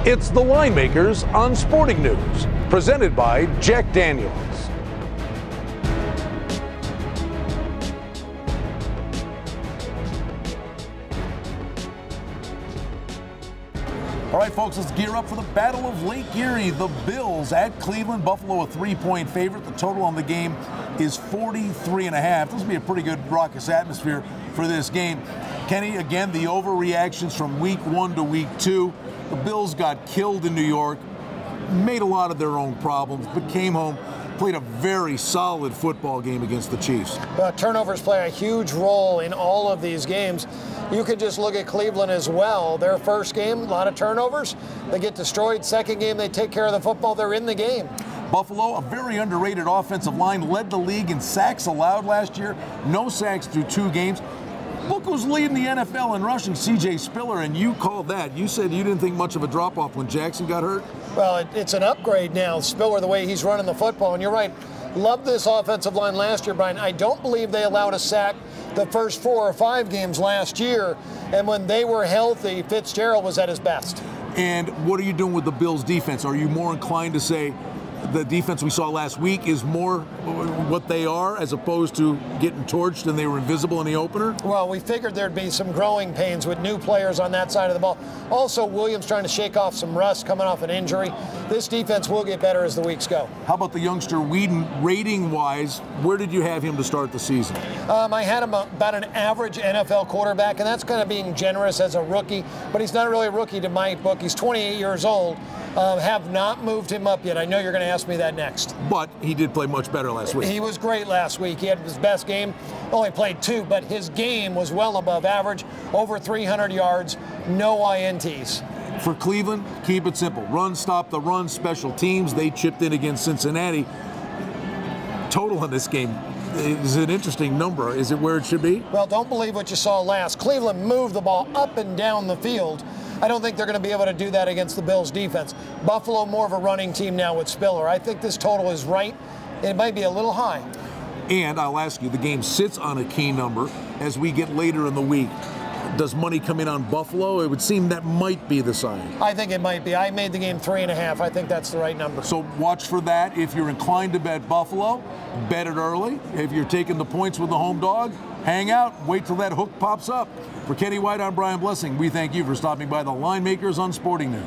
It's the Line Makers on Sporting News, presented by Jack Daniels. All right, folks, let's gear up for the Battle of Lake Erie. The Bills at Cleveland. Buffalo a 3-point favorite. The total on the game is 43.5. This will be a pretty good raucous atmosphere for this game. Kenny, again, the overreactions from week 1 to week 2. The Bills got killed in New York, made a lot of their own problems, but came home, played a very solid football game against the Chiefs. Turnovers play a huge role in all of these games. You could just look at Cleveland as well. Their first game, a lot of turnovers. They get destroyed. Second game, they take care of the football. They're in the game. Buffalo, a very underrated offensive line, led the league in sacks allowed last year. No sacks through 2 games. Look who's leading the NFL in rushing, C.J. Spiller, and you called that. You said you didn't think much of a drop-off when Jackson got hurt. Well, it's an upgrade now, Spiller, the way he's running the football. And you're right, loved this offensive line last year, Brian. I don't believe they allowed a sack the first 4 or 5 games last year. And when they were healthy, Fitzgerald was at his best. And what are you doing with the Bills' defense? Are you more inclined to say the defense we saw last week is more what they are as opposed to getting torched and they were invisible in the opener? Well, we figured there'd be some growing pains with new players on that side of the ball. Also, Williams trying to shake off some rust coming off an injury. This defense will get better as the weeks go. How about the youngster Whedon, rating-wise? Where did you have him to start the season? I had him about an average NFL quarterback, and that's kind of being generous as a rookie, but he's not really a rookie to my book. He's 28 years old. Have not moved him up yet. I know you're going to ask me that next. But he did play much better last week. He was great last week. He had his best game. Only played 2, but his game was well above average, over 300 yards, no INTs. For Cleveland, keep it simple. Run, stop the run, special teams. They chipped in against Cincinnati. Total in this game is an interesting number. Is it where it should be? Well, don't believe what you saw last. Cleveland moved the ball up and down the field. I don't think they're going to be able to do that against the Bills' defense. Buffalo, more of a running team now with Spiller. I think this total is right. It might be a little high. And I'll ask you, the game sits on a key number as we get later in the week. Does money come in on Buffalo? It would seem that might be the side. I think it might be. I made the game 3.5. I think that's the right number. So watch for that. If you're inclined to bet Buffalo, bet it early. If you're taking the points with the home dog, hang out. Wait till that hook pops up. For Kenny White, I'm Brian Blessing. We thank you for stopping by the Line Makers on Sporting News.